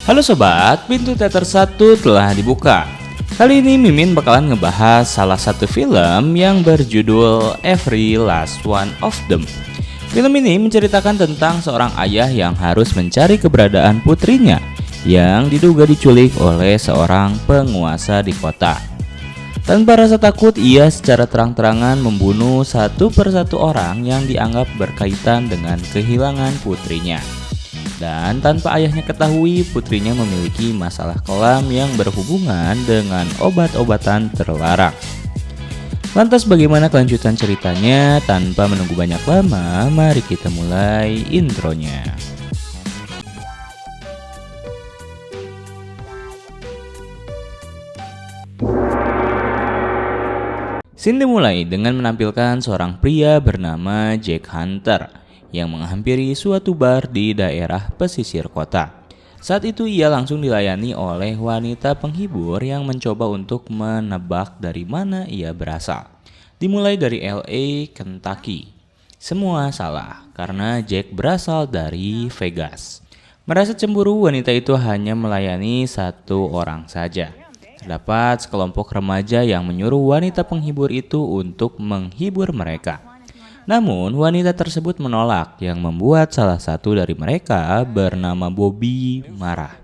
Halo sobat, pintu teater 1 telah dibuka. Kali ini Mimin bakalan ngebahas salah satu film yang berjudul Every Last One of Them. Film ini menceritakan tentang seorang ayah yang harus mencari keberadaan putrinya yang diduga diculik oleh seorang penguasa di kota. Tanpa rasa takut, ia secara terang-terangan membunuh satu persatu orang yang dianggap berkaitan dengan kehilangan putrinya. Dan tanpa ayahnya ketahui, putrinya memiliki masalah kelam yang berhubungan dengan obat-obatan terlarang. Lantas bagaimana kelanjutan ceritanya? Tanpa menunggu banyak lama, mari kita mulai intronya. Scene dimulai dengan menampilkan seorang pria bernama Jack Hunter yang menghampiri suatu bar di daerah pesisir kota. Saat itu ia langsung dilayani oleh wanita penghibur yang mencoba untuk menebak dari mana ia berasal. Dimulai dari LA, Kentucky. Semua salah karena Jack berasal dari Vegas. Merasa cemburu, wanita itu hanya melayani satu orang saja. Terdapat sekelompok remaja yang menyuruh wanita penghibur itu untuk menghibur mereka. Namun wanita tersebut menolak, yang membuat salah satu dari mereka bernama Bobby marah.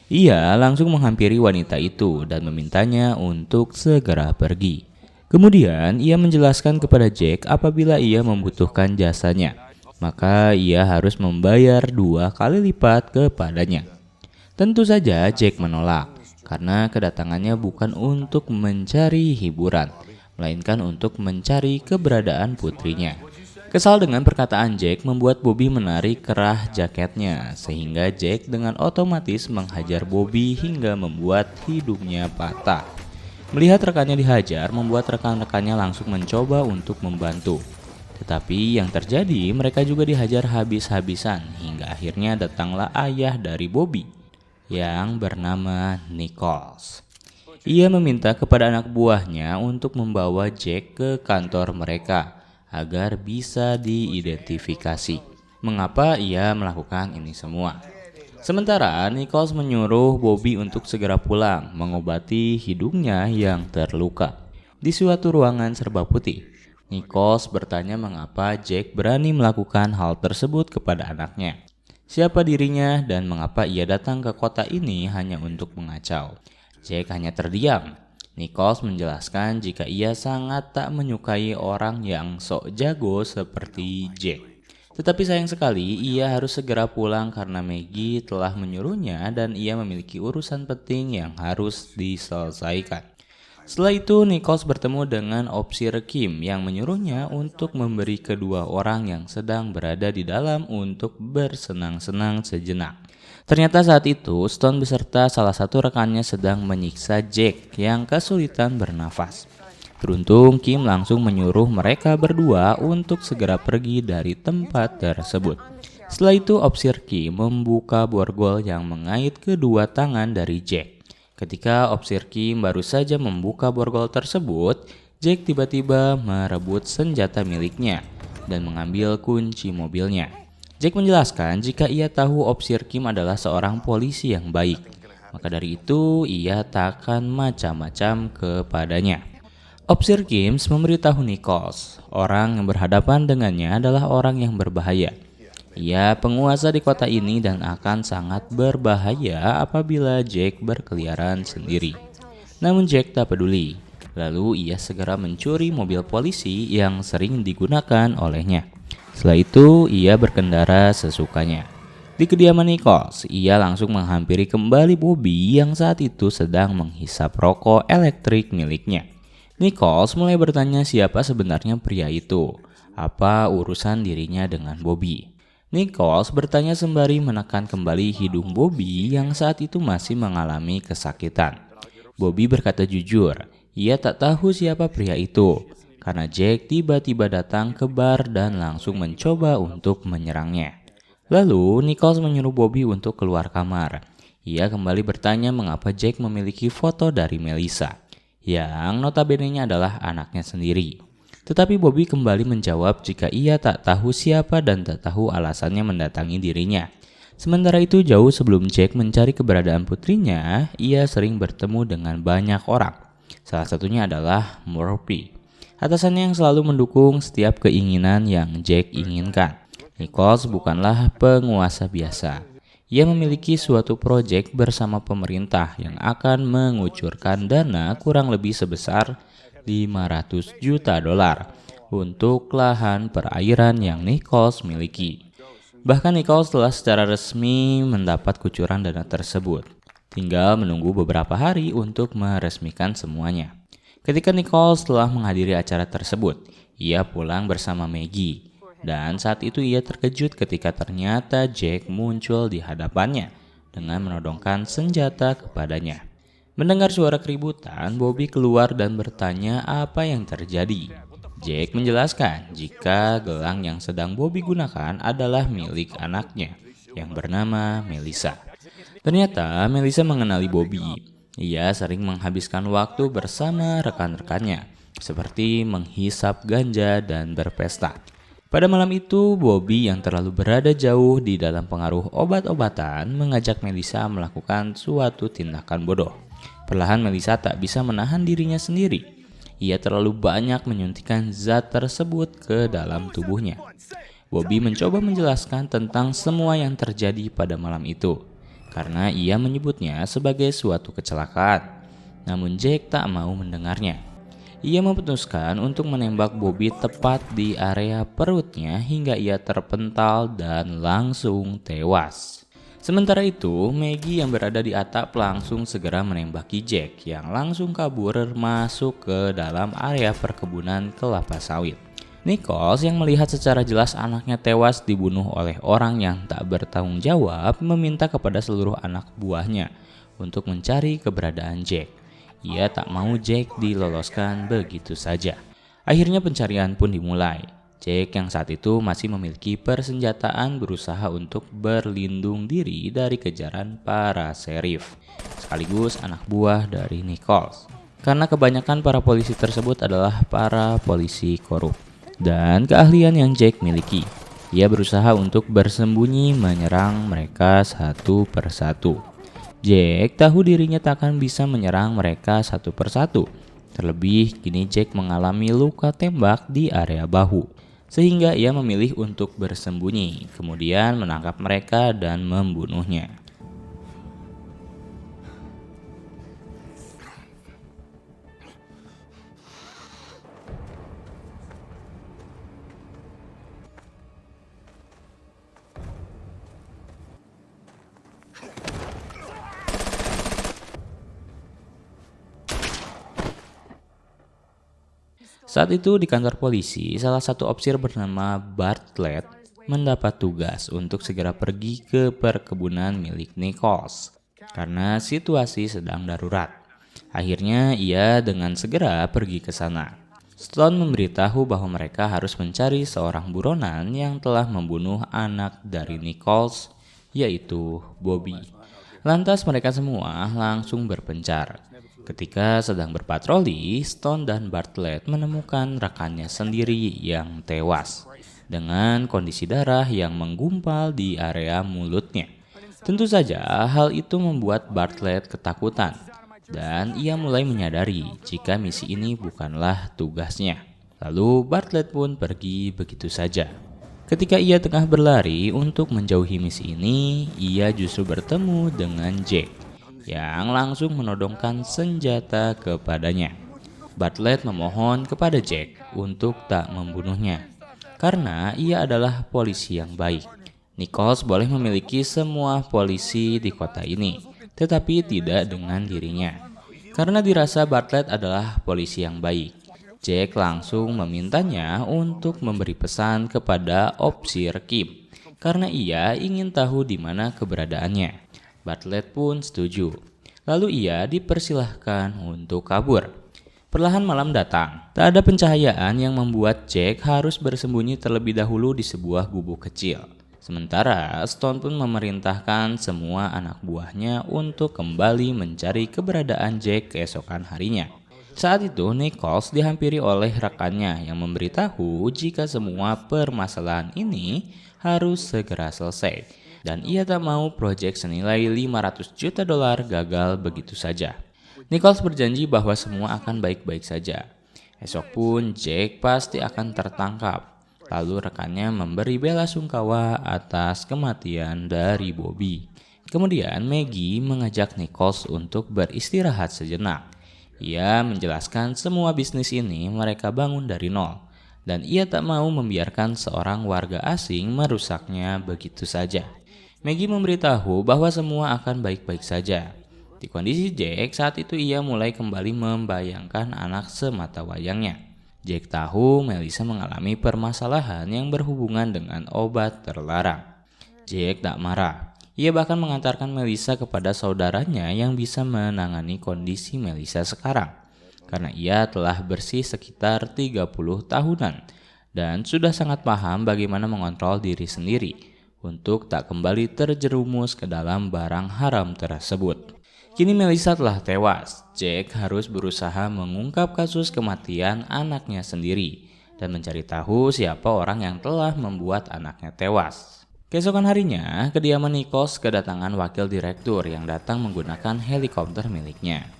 Ia langsung menghampiri wanita itu dan memintanya untuk segera pergi. Kemudian ia menjelaskan kepada Jack apabila ia membutuhkan jasanya, maka ia harus membayar 2 kali lipat kepadanya. Tentu saja Jack menolak, karena kedatangannya bukan untuk mencari hiburan, melainkan untuk mencari keberadaan putrinya. Kesal dengan perkataan Jack membuat Bobby menarik kerah jaketnya, sehingga Jack dengan otomatis menghajar Bobby hingga membuat hidungnya patah. Melihat rekannya dihajar membuat rekan-rekannya langsung mencoba untuk membantu. Tetapi yang terjadi, mereka juga dihajar habis-habisan hingga akhirnya datanglah ayah dari Bobby yang bernama Nichols. Ia meminta kepada anak buahnya untuk membawa Jack ke kantor mereka agar bisa diidentifikasi mengapa ia melakukan ini semua. Sementara Nichols menyuruh Bobby untuk segera pulang mengobati hidungnya yang terluka. Di suatu ruangan serba putih, Nichols bertanya mengapa Jack berani melakukan hal tersebut kepada anaknya. Siapa dirinya dan mengapa ia datang ke kota ini hanya untuk mengacau. Jack hanya terdiam. Nichols menjelaskan jika ia sangat tak menyukai orang yang sok jago seperti Jack. Tetapi sayang sekali ia harus segera pulang karena Maggie telah menyuruhnya dan ia memiliki urusan penting yang harus diselesaikan. Setelah itu Nichols bertemu dengan Opsir Kim yang menyuruhnya untuk memberi kedua orang yang sedang berada di dalam untuk bersenang-senang sejenak. Ternyata saat itu Stone beserta salah satu rekannya sedang menyiksa Jack yang kesulitan bernafas. Beruntung Kim langsung menyuruh mereka berdua untuk segera pergi dari tempat tersebut. Setelah itu Opsir Kim membuka borgol yang mengait kedua tangan dari Jack. Ketika Opsir Kim baru saja membuka borgol tersebut, Jack tiba-tiba merebut senjata miliknya dan mengambil kunci mobilnya. Jack menjelaskan jika ia tahu Opsir Kim adalah seorang polisi yang baik, maka dari itu ia tak akan macam-macam kepadanya. Opsir Kim memberitahu Nichols, orang yang berhadapan dengannya adalah orang yang berbahaya. Ia penguasa di kota ini dan akan sangat berbahaya apabila Jack berkeliaran sendiri. Namun Jack tak peduli, lalu ia segera mencuri mobil polisi yang sering digunakan olehnya. Setelah itu, ia berkendara sesukanya. Di kediaman Nichols, ia langsung menghampiri kembali Bobby yang saat itu sedang menghisap rokok elektrik miliknya. Nichols mulai bertanya siapa sebenarnya pria itu, apa urusan dirinya dengan Bobby. Nichols bertanya sembari menekan kembali hidung Bobby yang saat itu masih mengalami kesakitan. Bobby berkata jujur, ia tak tahu siapa pria itu, karena Jack tiba-tiba datang ke bar dan langsung mencoba untuk menyerangnya. Lalu Nichols menyuruh Bobby untuk keluar kamar. Ia kembali bertanya mengapa Jack memiliki foto dari Melissa, yang notabene-nya adalah anaknya sendiri. Tetapi Bobby kembali menjawab jika ia tak tahu siapa dan tak tahu alasannya mendatangi dirinya. Sementara itu, jauh sebelum Jack mencari keberadaan putrinya, ia sering bertemu dengan banyak orang. Salah satunya adalah Murphy, atasannya yang selalu mendukung setiap keinginan yang Jack inginkan. Nichols bukanlah penguasa biasa. Ia memiliki suatu proyek bersama pemerintah yang akan mengucurkan dana kurang lebih sebesar 500 juta dolar untuk lahan perairan yang Nichols miliki. Bahkan Nichols telah secara resmi mendapat kucuran dana tersebut. Tinggal menunggu beberapa hari untuk meresmikan semuanya. Ketika Nichols telah menghadiri acara tersebut, ia pulang bersama Maggie. Dan saat itu ia terkejut ketika ternyata Jack muncul di hadapannya dengan menodongkan senjata kepadanya. Mendengar suara keributan, Bobby keluar dan bertanya apa yang terjadi. Jack menjelaskan jika gelang yang sedang Bobby gunakan adalah milik anaknya yang bernama Melissa. Ternyata Melissa mengenali Bobby. Ia sering menghabiskan waktu bersama rekan-rekannya, seperti menghisap ganja dan berpesta. Pada malam itu, Bobby yang terlalu berada jauh di dalam pengaruh obat-obatan mengajak Melissa melakukan suatu tindakan bodoh. Perlahan Melissa tak bisa menahan dirinya sendiri. Ia terlalu banyak menyuntikkan zat tersebut ke dalam tubuhnya. Bobby mencoba menjelaskan tentang semua yang terjadi pada malam itu, karena ia menyebutnya sebagai suatu kecelakaan. Namun Jack tak mau mendengarnya. Ia memutuskan untuk menembak Bobby tepat di area perutnya hingga ia terpental dan langsung tewas. Sementara itu, Maggie yang berada di atap langsung segera menembaki Jack yang langsung kabur masuk ke dalam area perkebunan kelapa sawit. Nichols yang melihat secara jelas anaknya tewas dibunuh oleh orang yang tak bertanggung jawab meminta kepada seluruh anak buahnya untuk mencari keberadaan Jack. Ia tak mau Jack diloloskan begitu saja. Akhirnya pencarian pun dimulai. Jack yang saat itu masih memiliki persenjataan berusaha untuk berlindung diri dari kejaran para sheriff, sekaligus anak buah dari Nichols. Karena kebanyakan para polisi tersebut adalah para polisi korup. Dan keahlian yang Jack miliki, ia berusaha untuk bersembunyi menyerang mereka satu persatu. Jack tahu dirinya tak akan bisa menyerang mereka satu persatu. Terlebih kini Jack mengalami luka tembak di area bahu. Sehingga ia memilih untuk bersembunyi, kemudian menangkap mereka dan membunuhnya. Saat itu di kantor polisi, salah satu opsir bernama Bartlett mendapat tugas untuk segera pergi ke perkebunan milik Nichols karena situasi sedang darurat. Akhirnya ia dengan segera pergi ke sana. Stone memberitahu bahwa mereka harus mencari seorang buronan yang telah membunuh anak dari Nichols, yaitu Bobby. Lantas mereka semua langsung berpencar. Ketika sedang berpatroli, Stone dan Bartlett menemukan rekannya sendiri yang tewas dengan kondisi darah yang menggumpal di area mulutnya. Tentu saja hal itu membuat Bartlett ketakutan dan ia mulai menyadari jika misi ini bukanlah tugasnya. Lalu Bartlett pun pergi begitu saja. Ketika ia tengah berlari untuk menjauhi misi ini, ia justru bertemu dengan Jack yang langsung menodongkan senjata kepadanya. Bartlett memohon kepada Jack untuk tak membunuhnya, karena ia adalah polisi yang baik. Nichols boleh memiliki semua polisi di kota ini, tetapi tidak dengan dirinya. Karena dirasa Bartlett adalah polisi yang baik, Jack langsung memintanya untuk memberi pesan kepada Opsir Kim, karena ia ingin tahu di mana keberadaannya. Bartlett pun setuju. Lalu ia dipersilahkan untuk kabur. Perlahan malam datang. Tak ada pencahayaan yang membuat Jack harus bersembunyi terlebih dahulu di sebuah gubuk kecil. Sementara Stone pun memerintahkan semua anak buahnya untuk kembali mencari keberadaan Jack keesokan harinya. Saat itu Nichols dihampiri oleh rekannya yang memberitahu jika semua permasalahan ini harus segera selesai dan ia tak mau proyek senilai 500 juta dolar gagal begitu saja. Nichols berjanji bahwa semua akan baik-baik saja. Esok pun Jack pasti akan tertangkap. Lalu rekannya memberi bela sungkawa atas kematian dari Bobby. Kemudian Maggie mengajak Nichols untuk beristirahat sejenak. Ia menjelaskan semua bisnis ini mereka bangun dari nol. Dan ia tak mau membiarkan seorang warga asing merusaknya begitu saja. Maggie memberitahu bahwa semua akan baik-baik saja. Di kondisi Jack saat itu ia mulai kembali membayangkan anak semata wayangnya. Jack tahu Melissa mengalami permasalahan yang berhubungan dengan obat terlarang. Jack tak marah. Ia bahkan mengantarkan Melissa kepada saudaranya yang bisa menangani kondisi Melissa sekarang. Karena ia telah bersih sekitar 30 tahunan dan sudah sangat paham bagaimana mengontrol diri sendiri untuk tak kembali terjerumus ke dalam barang haram tersebut. Kini Melissa telah tewas. Jack harus berusaha mengungkap kasus kematian anaknya sendiri dan mencari tahu siapa orang yang telah membuat anaknya tewas. Keesokan harinya, kediaman Nichols kedatangan wakil direktur yang datang menggunakan helikopter miliknya.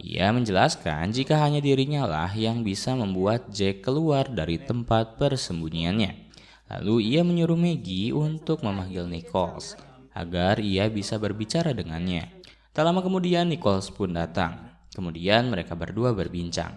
Ia menjelaskan jika hanya dirinya lah yang bisa membuat Jack keluar dari tempat persembunyiannya. Lalu ia menyuruh Maggie untuk memanggil Nichols agar ia bisa berbicara dengannya. Tak lama kemudian Nichols pun datang. Kemudian mereka berdua berbincang.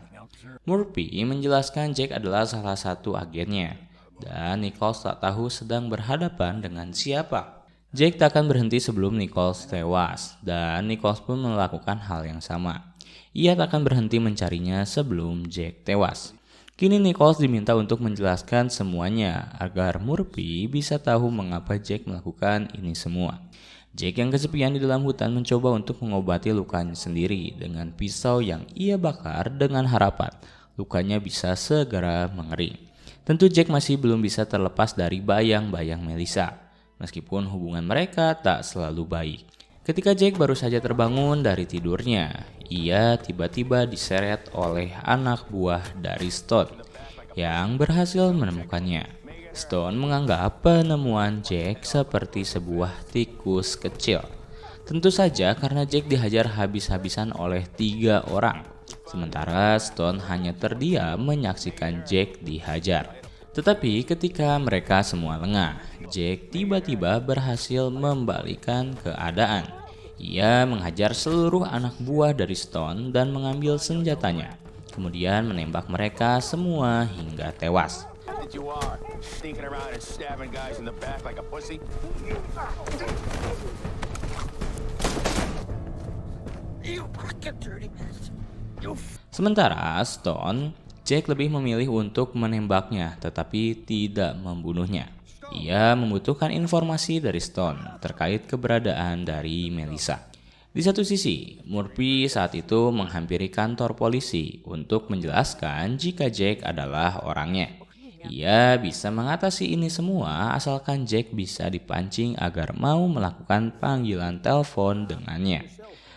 Murphy menjelaskan Jack adalah salah satu agennya dan Nichols tak tahu sedang berhadapan dengan siapa. Jack tak akan berhenti sebelum Nichols tewas dan Nichols pun melakukan hal yang sama. Ia tak akan berhenti mencarinya sebelum Jack tewas. Kini Nichols diminta untuk menjelaskan semuanya agar Murphy bisa tahu mengapa Jack melakukan ini semua. Jack yang kesepian di dalam hutan mencoba untuk mengobati lukanya sendiri dengan pisau yang ia bakar dengan harapan lukanya bisa segera mengering. Tentu Jack masih belum bisa terlepas dari bayang-bayang Melissa, meskipun hubungan mereka tak selalu baik. Ketika Jack baru saja terbangun dari tidurnya, ia tiba-tiba diseret oleh anak buah dari Stone yang berhasil menemukannya. Stone menganggap penemuan Jack seperti sebuah tikus kecil. Tentu saja karena Jack dihajar habis-habisan oleh 3 orang, sementara Stone hanya terdiam menyaksikan Jack dihajar. Tetapi ketika mereka semua lengah, Jack tiba-tiba berhasil membalikan keadaan. Ia menghajar seluruh anak buah dari Stone dan mengambil senjatanya. Kemudian menembak mereka semua hingga tewas. Sementara Stone, Jack lebih memilih untuk menembaknya tetapi tidak membunuhnya. Ia membutuhkan informasi dari Stone terkait keberadaan dari Melissa. Di satu sisi, Murphy saat itu menghampiri kantor polisi untuk menjelaskan jika Jack adalah orangnya. Ia bisa mengatasi ini semua asalkan Jack bisa dipancing agar mau melakukan panggilan telepon dengannya.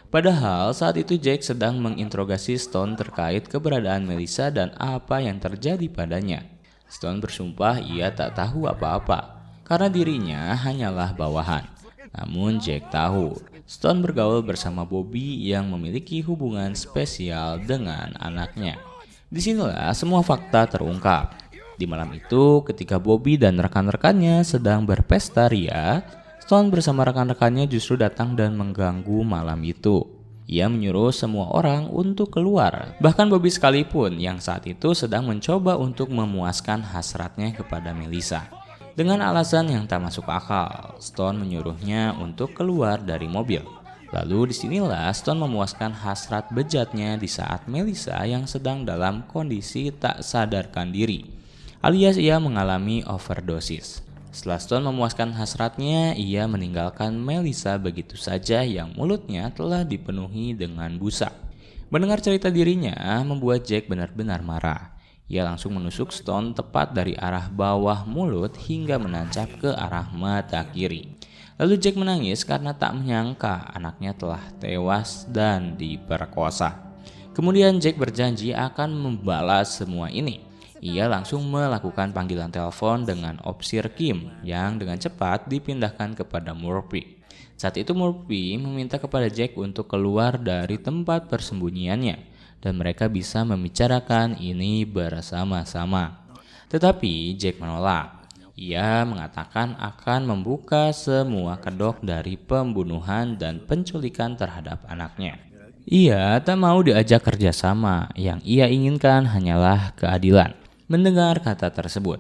Padahal saat itu Jack sedang menginterogasi Stone terkait keberadaan Melissa dan apa yang terjadi padanya. Stone bersumpah ia tak tahu apa-apa karena dirinya hanyalah bawahan. Namun Jack tahu Stone bergaul bersama Bobby yang memiliki hubungan spesial dengan anaknya. Disinilah semua fakta terungkap. Di malam itu ketika Bobby dan rekan-rekannya sedang berpesta ria, Stone bersama rekan-rekannya justru datang dan mengganggu malam itu. Ia menyuruh semua orang untuk keluar, bahkan Bobby sekalipun yang saat itu sedang mencoba untuk memuaskan hasratnya kepada Melissa. Dengan alasan yang tak masuk akal, Stone menyuruhnya untuk keluar dari mobil. Lalu disinilah Stone memuaskan hasrat bejatnya di saat Melissa yang sedang dalam kondisi tak sadarkan diri, alias ia mengalami overdosis. Setelah Stone memuaskan hasratnya, ia meninggalkan Melissa begitu saja yang mulutnya telah dipenuhi dengan busa. Mendengar cerita dirinya membuat Jack benar-benar marah. Ia langsung menusuk Stone tepat dari arah bawah mulut hingga menancap ke arah mata kiri. Lalu Jack menangis karena tak menyangka anaknya telah tewas dan diperkosa. Kemudian Jack berjanji akan membalas semua ini. Ia langsung melakukan panggilan telepon dengan opsir Kim yang dengan cepat dipindahkan kepada Murphy. Saat itu Murphy meminta kepada Jack untuk keluar dari tempat persembunyiannya dan mereka bisa membicarakan ini bersama-sama. Tetapi Jack menolak. Ia mengatakan akan membuka semua kedok dari pembunuhan dan penculikan terhadap anaknya. Ia tak mau diajak kerjasama, yang ia inginkan hanyalah keadilan. Mendengar kata tersebut,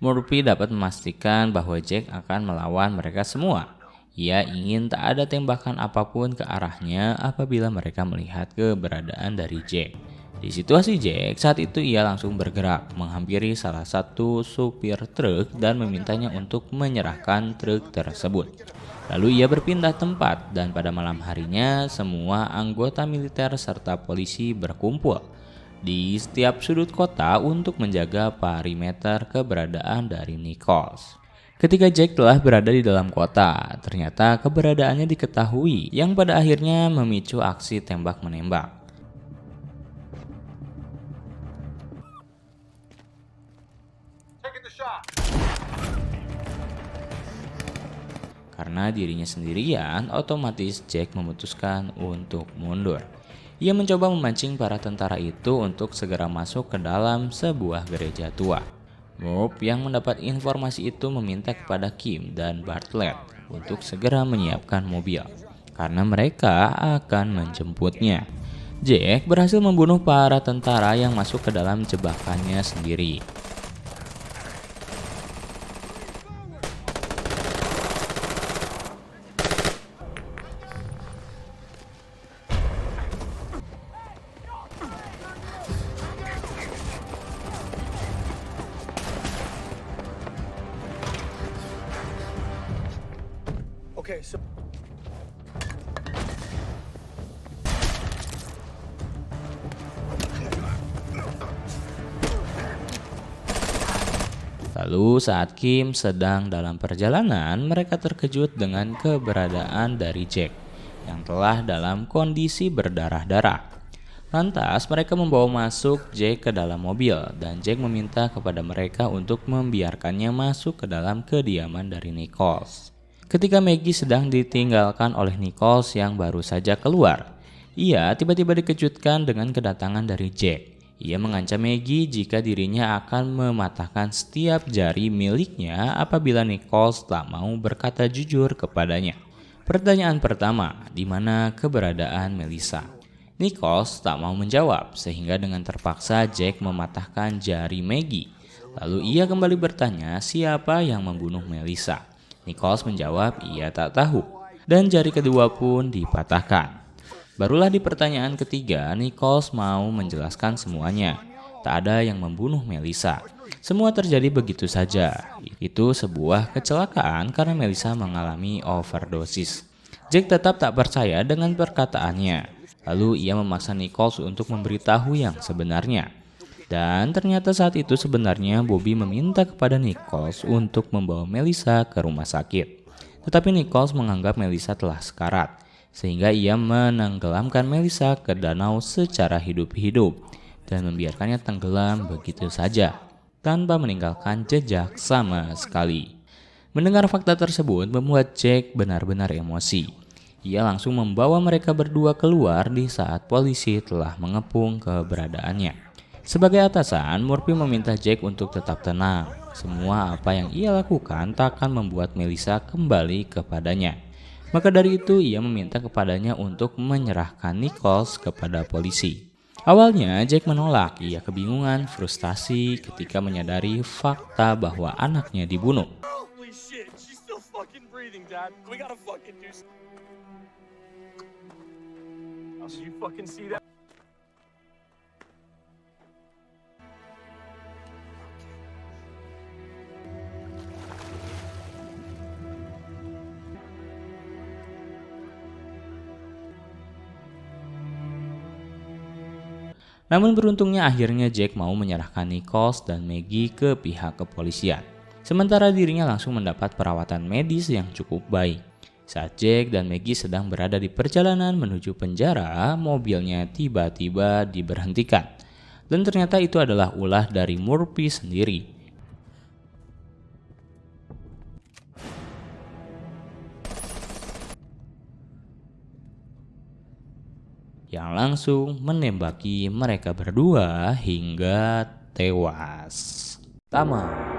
Murphy dapat memastikan bahwa Jack akan melawan mereka semua. Ia ingin tak ada tembakan apapun ke arahnya apabila mereka melihat keberadaan dari Jack. Di situasi Jack, saat itu ia langsung bergerak, menghampiri salah satu supir truk dan memintanya untuk menyerahkan truk tersebut. Lalu ia berpindah tempat dan pada malam harinya semua anggota militer serta polisi berkumpul di setiap sudut kota untuk menjaga perimeter keberadaan dari Nichols. Ketika Jack telah berada di dalam kota, ternyata keberadaannya diketahui yang pada akhirnya memicu aksi tembak-menembak. Karena dirinya sendirian, otomatis Jack memutuskan untuk mundur. Ia mencoba memancing para tentara itu untuk segera masuk ke dalam sebuah gereja tua. Murphy yang mendapat informasi itu meminta kepada Kim dan Bartlett untuk segera menyiapkan mobil karena mereka akan menjemputnya. Jack berhasil membunuh para tentara yang masuk ke dalam jebakannya sendiri. Okay, so Lalu saat Kim sedang dalam perjalanan, mereka terkejut dengan keberadaan dari Jack yang telah dalam kondisi berdarah-darah. Lantas mereka membawa masuk Jack ke dalam mobil dan Jack meminta kepada mereka untuk membiarkannya masuk ke dalam kediaman dari Nichols. Ketika Maggie sedang ditinggalkan oleh Nichols yang baru saja keluar, ia tiba-tiba dikejutkan dengan kedatangan dari Jack. Ia mengancam Maggie jika dirinya akan mematahkan setiap jari miliknya apabila Nichols tak mau berkata jujur kepadanya. Pertanyaan pertama, di mana keberadaan Melissa? Nichols tak mau menjawab sehingga dengan terpaksa Jack mematahkan jari Maggie. Lalu ia kembali bertanya siapa yang membunuh Melissa. Nichols menjawab ia tak tahu dan jari kedua pun dipatahkan. Barulah di pertanyaan ketiga, Nichols mau menjelaskan semuanya. Tak ada yang membunuh Melissa. Semua terjadi begitu saja. Itu sebuah kecelakaan karena Melissa mengalami overdosis. Jack tetap tak percaya dengan perkataannya. Lalu ia memaksa Nichols untuk memberitahu yang sebenarnya. Dan ternyata saat itu sebenarnya Bobby meminta kepada Nichols untuk membawa Melissa ke rumah sakit. Tetapi Nichols menganggap Melissa telah sekarat, sehingga ia menenggelamkan Melissa ke danau secara hidup-hidup dan membiarkannya tenggelam begitu saja tanpa meninggalkan jejak sama sekali. Mendengar fakta tersebut membuat Jack benar-benar emosi. Ia langsung membawa mereka berdua keluar di saat polisi telah mengepung keberadaannya. Sebagai atasan, Murphy meminta Jack untuk tetap tenang. Semua apa yang ia lakukan tak akan membuat Melissa kembali kepadanya. Maka dari itu ia meminta kepadanya untuk menyerahkan Nichols kepada polisi. Awalnya Jack menolak, ia kebingungan, frustasi ketika menyadari fakta bahwa anaknya dibunuh. holy shit, she's still fucking breathing, Dad. We gotta fucking do something. Did you fucking see that? Namun beruntungnya akhirnya Jack mau menyerahkan Nichols dan Maggie ke pihak kepolisian. Sementara dirinya langsung mendapat perawatan medis yang cukup baik. Saat Jack dan Maggie sedang berada di perjalanan menuju penjara, mobilnya tiba-tiba diberhentikan. Dan ternyata itu adalah ulah dari Murphy sendiri. Yang langsung menembaki mereka berdua hingga tewas. Tama